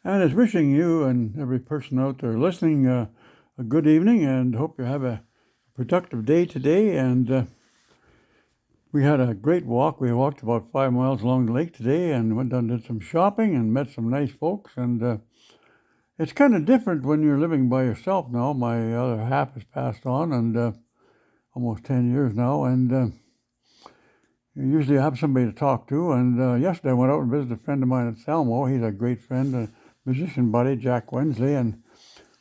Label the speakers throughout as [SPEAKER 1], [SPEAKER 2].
[SPEAKER 1] and is wishing you and every person out there listening a good evening, and hope you have a productive day today. And we had a great walk. We walked about 5 miles along the lake today and went down and did some shopping and met some nice folks. And it's kind of different when you're living by yourself now. My other half has passed on, and almost 10 years now. And you usually have somebody to talk to. And yesterday I went out and visited a friend of mine at Salmo. He's a great friend, a musician buddy, Jack Wensley. And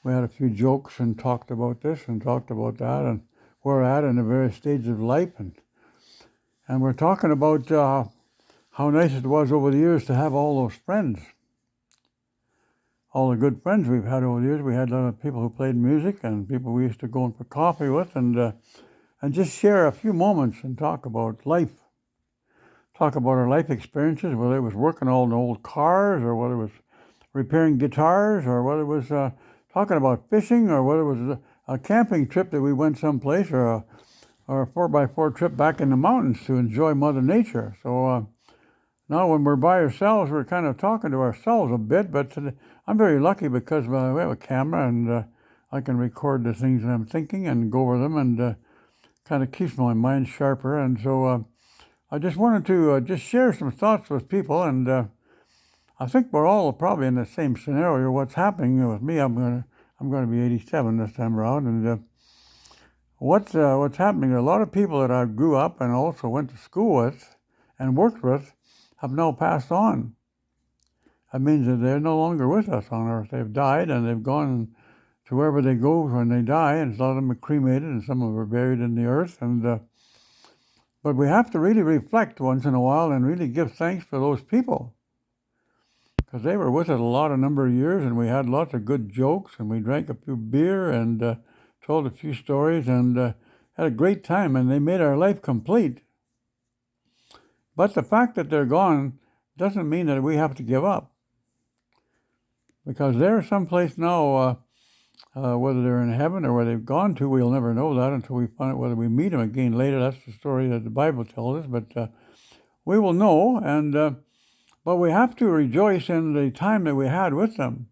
[SPEAKER 1] we had a few jokes and talked about this and talked about that and where we're at in the various stages of life. And we're talking about how nice it was over the years to have all those friends, all the good friends we've had over the years. We had a lot of people who played music and people we used to go in for coffee with and just share a few moments and talk about life. Talk about our life experiences, whether it was working on old cars or whether it was repairing guitars or whether it was talking about fishing or whether it was a camping trip that we went someplace or a 4x4 trip back in the mountains to enjoy Mother Nature. So now when we're by ourselves, we're kind of talking to ourselves a bit, but I'm very lucky because we have a camera and I can record the things that I'm thinking and go over them and kind of keeps my mind sharper. And so I just wanted to just share some thoughts with people, and I think we're all probably in the same scenario. What's happening with me? I'm going to be 87 this time around, and what's happening? A lot of people that I grew up and also went to school with and worked with have now passed on. That means that they're no longer with us on Earth. They've died and they've gone to wherever they go when they die, and a lot of them are cremated, and some of them are buried in the earth, and. But we have to really reflect once in a while and really give thanks for those people, because they were with us a number of years, and we had lots of good jokes, and we drank a few beer and told a few stories and had a great time, and they made our life complete. But the fact that they're gone doesn't mean that we have to give up, because they're someplace now. Whether they're in heaven or where they've gone to, we'll never know that until we find out whether we meet them again later. That's the story that the Bible tells us, but we will know. And but we have to rejoice in the time that we had with them.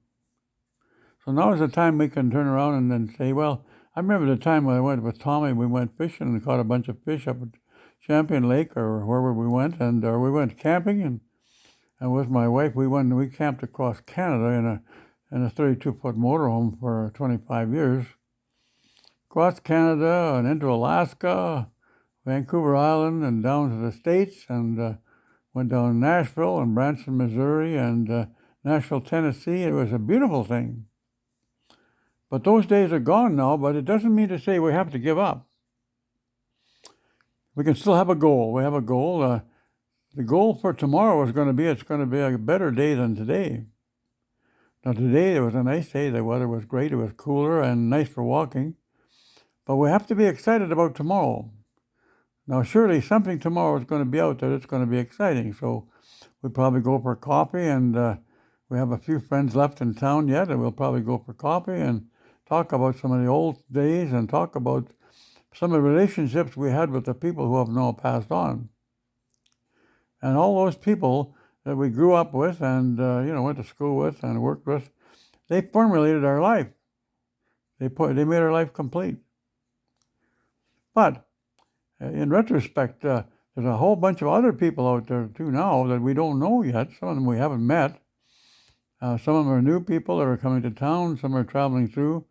[SPEAKER 1] So now is the time we can turn around and then say, well, I remember the time when I went with Tommy. We went fishing and caught a bunch of fish up at Champion Lake or wherever we went, and we went camping and with my wife we camped across Canada in a 32-foot motorhome for 25 years. Across Canada and into Alaska, Vancouver Island, and down to the States, and went down to Nashville and Branson, Missouri, and Nashville, Tennessee. It was a beautiful thing. But those days are gone now, but it doesn't mean to say we have to give up. We can still have a goal. We have a goal. The goal for tomorrow is going to be a better day than today. Now today it was a nice day. The weather was great. It was cooler and nice for walking. But we have to be excited about tomorrow. Now surely something tomorrow is going to be out there that's going to be exciting. So we'll probably go for coffee, and we have a few friends left in town yet, and we'll probably go for coffee and talk about some of the old days and talk about some of the relationships we had with the people who have now passed on. And all those people that we grew up with and went to school with and worked with, they formulated our life. They made our life complete. But in retrospect, there's a whole bunch of other people out there too now that we don't know yet. Some of them we haven't met. Some of them are new people that are coming to town. Some are traveling through.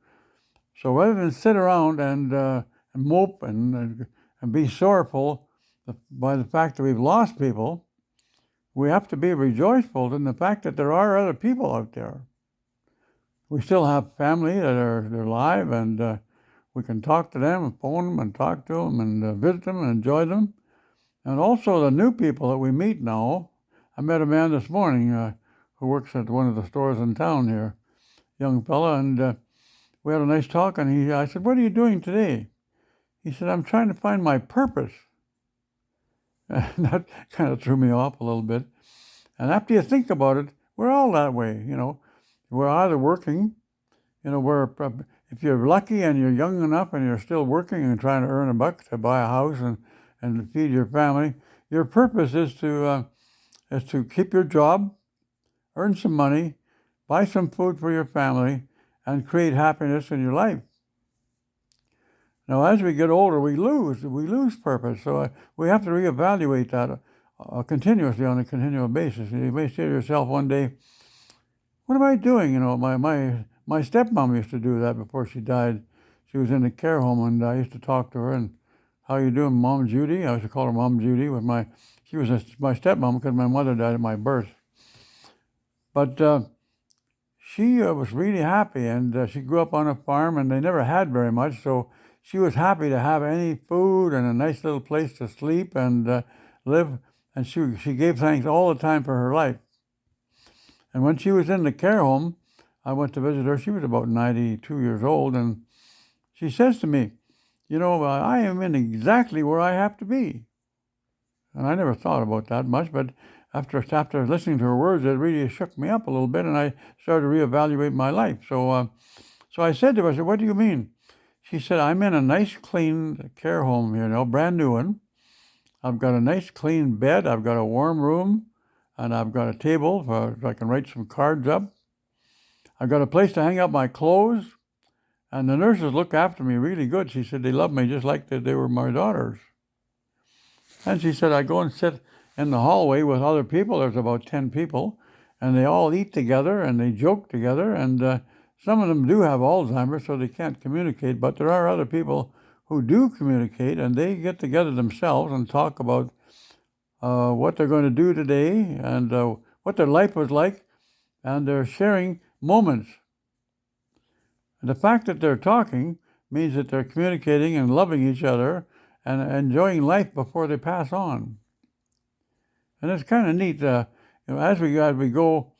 [SPEAKER 1] So rather than sit around and mope and be sorrowful by the fact that we've lost people, we have to be rejoiceful in the fact that there are other people out there. We still have family they're alive, and we can talk to them and phone them and talk to them and visit them and enjoy them. And also the new people that we meet now. I met a man this morning who works at one of the stores in town here, young fella, and we had a nice talk, and I said, "What are you doing today?" He said, "I'm trying to find my purpose." And that kind of threw me off a little bit. And after you think about it, we're all that way, We're either working, if you're lucky and you're young enough and you're still working and trying to earn a buck to buy a house and feed your family, your purpose is to keep your job, earn some money, buy some food for your family, and create happiness in your life. Now, as we get older, we lose purpose. So we have to reevaluate that continuously on a continual basis. You may say to yourself one day, what am I doing? You know, my stepmom used to do that before she died. She was in a care home, and I used to talk to her, and how you doing, Mom Judy? I used to call her Mom Judy. She was my stepmom because my mother died at my birth. But she was really happy, and she grew up on a farm, and they never had very much, so she was happy to have any food and a nice little place to sleep and live, and she gave thanks all the time for her life. And when she was in the care home, I went to visit her. She was about 92 years old, and she says to me, you know, I am in exactly where I have to be. And I never thought about that much, but after listening to her words, it really shook me up a little bit, and I started to reevaluate my life. So I said to her, I said, what do you mean? She said, I'm in a nice, clean care home here now, brand new one. I've got a nice, clean bed. I've got a warm room, and I've got a table so I can write some cards up. I've got a place to hang up my clothes, and the nurses look after me really good. She said they love me just like they were my daughters. And she said I go and sit in the hallway with other people. There's about 10 people, and they all eat together, and they joke together, and some of them do have Alzheimer's, so they can't communicate, but there are other people who do communicate, and they get together themselves and talk about what they're going to do today and what their life was like, and they're sharing moments. And the fact that they're talking means that they're communicating and loving each other and enjoying life before they pass on. And it's kind of neat. As we go,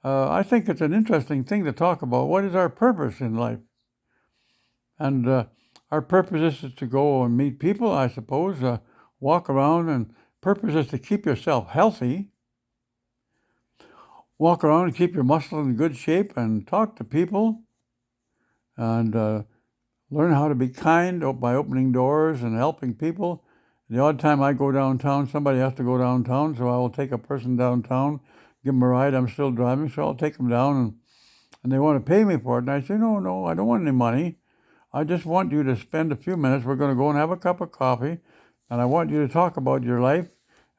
[SPEAKER 1] I think it's an interesting thing to talk about. What is our purpose in life? And our purpose is to go and meet people, I suppose, walk around, and purpose is to keep yourself healthy. Walk around and keep your muscles in good shape and talk to people and learn how to be kind by opening doors and helping people. The odd time I go downtown, somebody has to go downtown, so I will take a person downtown, give them a ride. I'm still driving, so I'll take them down, and they want to pay me for it. And I say, no, I don't want any money. I just want you to spend a few minutes. We're going to go and have a cup of coffee, and I want you to talk about your life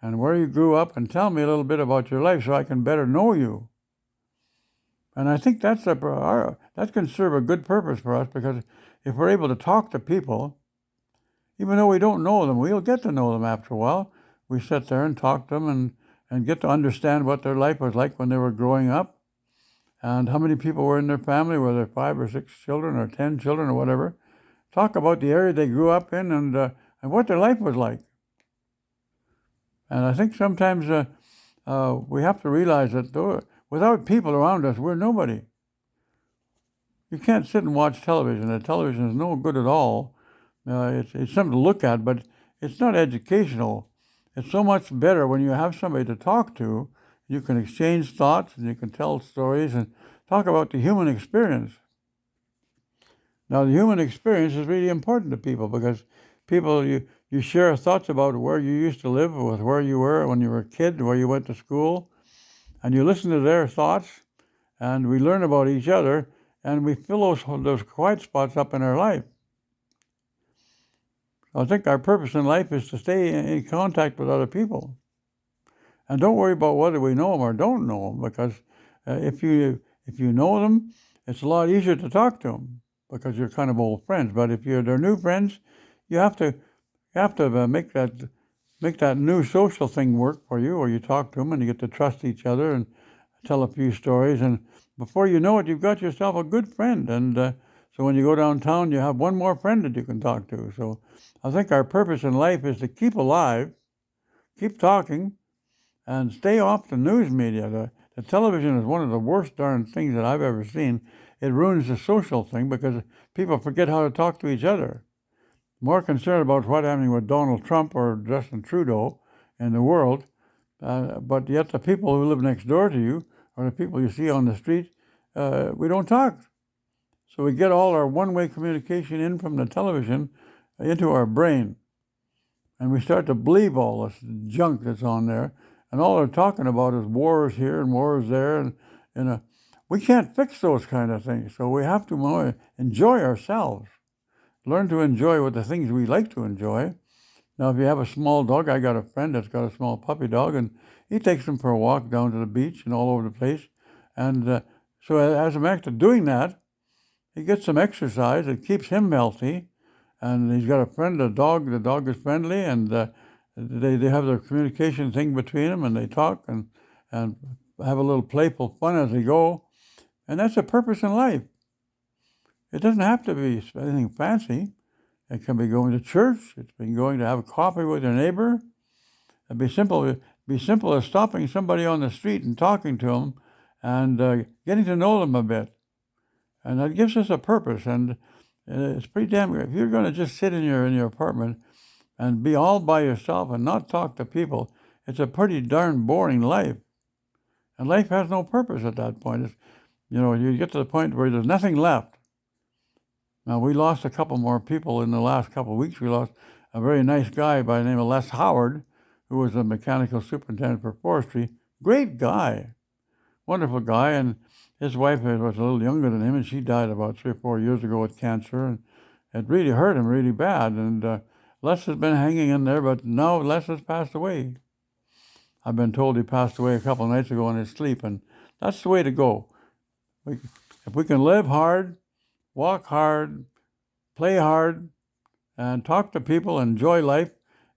[SPEAKER 1] and where you grew up and tell me a little bit about your life so I can better know you. And I think that can serve a good purpose for us, because if we're able to talk to people, even though we don't know them, we'll get to know them after a while. We sit there and talk to them and get to understand what their life was like when they were growing up, and how many people were in their family, whether 5 or 6 children or 10 children or whatever. Talk about the area they grew up in and what their life was like. And I think sometimes we have to realize that without people around us, we're nobody. You can't sit and watch television. The television is no good at all. It's something to look at, but it's not educational. It's so much better when you have somebody to talk to. You can exchange thoughts, and you can tell stories and talk about the human experience. Now, the human experience is really important to people, because people, you share thoughts about where you used to live, with where you were when you were a kid, where you went to school, and you listen to their thoughts, and we learn about each other, and we fill those quiet spots up in our life. I think our purpose in life is to stay in contact with other people. And don't worry about whether we know them or don't know them, because if you know them, it's a lot easier to talk to them, because you're kind of old friends. But if they're new friends, you have to make that new social thing work for you, or you talk to them and you get to trust each other and tell a few stories, and before you know it, you've got yourself a good friend. And so when you go downtown, you have one more friend that you can talk to. So I think our purpose in life is to keep alive, keep talking, and stay off the news media. The television is one of the worst darn things that I've ever seen. It ruins the social thing, because people forget how to talk to each other. More concerned about what's happening with Donald Trump or Justin Trudeau in the world, but yet the people who live next door to you, or the people you see on the street, we don't talk. So we get all our one-way communication in from the television into our brain, and we start to believe all this junk that's on there, and all they're talking about is wars here and wars there, and We can't fix those kind of things, so we have to more enjoy ourselves. Learn to enjoy what the things we like to enjoy. Now, if you have a small dog, I got a friend that's got a small puppy dog, and he takes him for a walk down to the beach and all over the place. And so as an act of doing that, he gets some exercise. It keeps him healthy. And he's got a friend, a dog. The dog is friendly, and they have their communication thing between them, and they talk and have a little playful fun as they go. And that's a purpose in life. It doesn't have to be anything fancy. It can be going to church. It's been going to have a coffee with your neighbor. It'd be simple as stopping somebody on the street and talking to them and getting to know them a bit. And that gives us a purpose. And it's pretty damn good. If you're going to just sit in your apartment and be all by yourself and not talk to people, it's a pretty darn boring life. And life has no purpose at that point. It's, you get to the point where there's nothing left. Now, we lost a couple more people in the last couple of weeks. We lost a very nice guy by the name of Les Howard, who was a mechanical superintendent for forestry. Great guy, wonderful guy. And his wife was a little younger than him, and she died about 3 or 4 years ago with cancer. And it really hurt him really bad. And Les has been hanging in there, but now Les has passed away. I've been told he passed away a couple of nights ago in his sleep, and that's the way to go. If we can live hard, walk hard, play hard, and talk to people, enjoy life,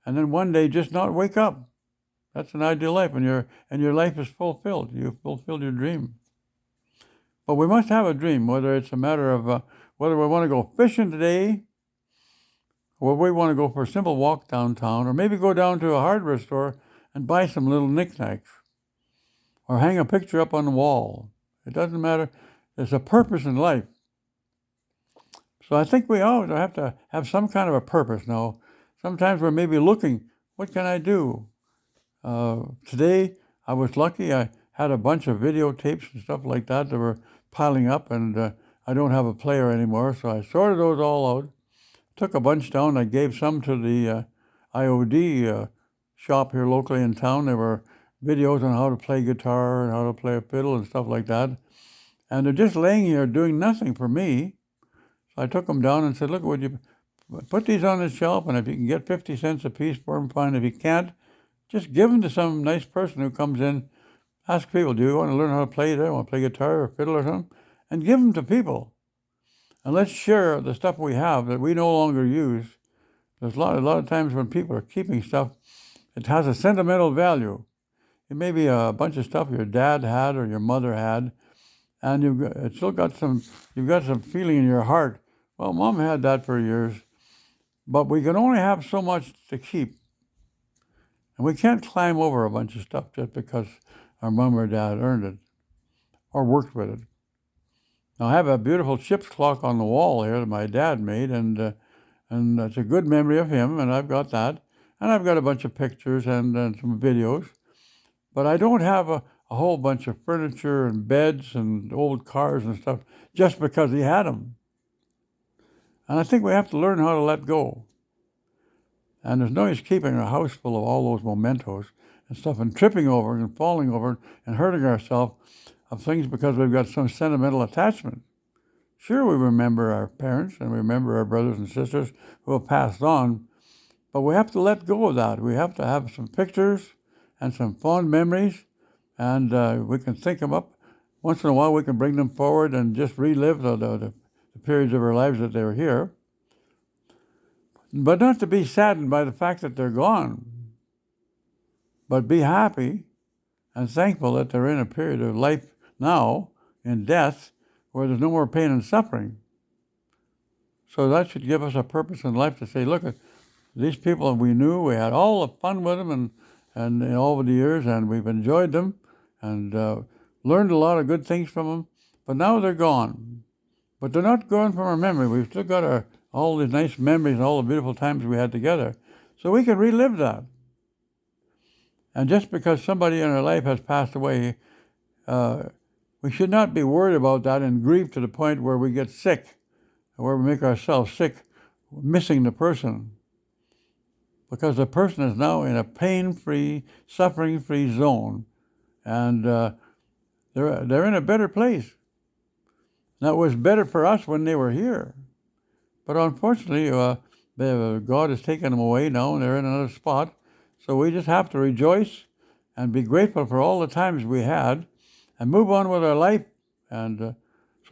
[SPEAKER 1] and then one day just not wake up. That's an ideal life, and your life is fulfilled. You've fulfilled your dream. But we must have a dream, whether it's a matter of whether we want to go fishing today, or we want to go for a simple walk downtown, or maybe go down to a hardware store and buy some little knickknacks, or hang a picture up on the wall. It doesn't matter. There's a purpose in life. So I think we always have to have some kind of a purpose now. Sometimes we're maybe looking, what can I do? Today, I was lucky. I had a bunch of videotapes and stuff like that were piling up, and I don't have a player anymore, so I sorted those all out, took a bunch down. I gave some to the IOD shop here locally in town. There were videos on how to play guitar and how to play a fiddle and stuff like that. And they're just laying here doing nothing for me. So I took them down and said, look, would you put these on the shelf, and if you can get 50 cents a piece for them, fine. If you can't, just give them to some nice person who comes in. Ask people, do you want to learn how to play that? Want to play guitar or fiddle or something? And give them to people. And let's share the stuff we have that we no longer use. There's a lot of times when people are keeping stuff, it has a sentimental value. It may be a bunch of stuff your dad had or your mother had, and you've got some feeling in your heart. Well, Mom had that for years, but we can only have so much to keep. And we can't climb over a bunch of stuff just because our mom or dad earned it or worked with it. Now, I have a beautiful ship's clock on the wall here that my dad made, and it's a good memory of him, and I've got that. And I've got a bunch of pictures and some videos. But I don't have a whole bunch of furniture and beds and old cars and stuff just because he had them. And I think we have to learn how to let go. And there's no use keeping a house full of all those mementos and stuff and tripping over and falling over and hurting ourselves of things because we've got some sentimental attachment. Sure, we remember our parents and we remember our brothers and sisters who have passed on, but we have to let go of that. We have to have some pictures and some fond memories, and we can think them up. Once in a while, we can bring them forward and just relive the periods of our lives that they were here. But not to be saddened by the fact that they're gone, but be happy and thankful that they're in a period of life now, in death, where there's no more pain and suffering. So that should give us a purpose in life to say, look, these people we knew, we had all the fun with them and over the years, and we've enjoyed them and learned a lot of good things from them, but now they're gone. But they're not gone from our memory. We've still got all these nice memories and all the beautiful times we had together. So we can relive that. And just because somebody in our life has passed away, we should not be worried about that and grieve to the point where we get sick, where we make ourselves sick, missing the person. Because the person is now in a pain-free, suffering-free zone, and they're in a better place. That was better for us when they were here. But unfortunately, God has taken them away now, and they're in another spot. So we just have to rejoice and be grateful for all the times we had and move on with our life. And so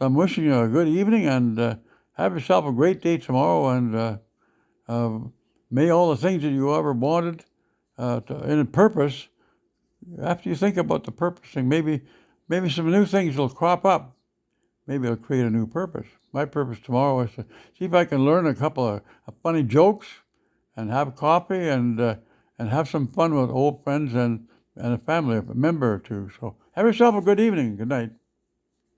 [SPEAKER 1] I'm wishing you a good evening, and have yourself a great day tomorrow. And may all the things that you ever wanted in a purpose, after you think about the purposing, maybe some new things will crop up. Maybe it'll create a new purpose. My purpose tomorrow is to see if I can learn a couple of funny jokes and have coffee and have some fun with old friends and a family, a member or two. So have yourself a good evening. Good night.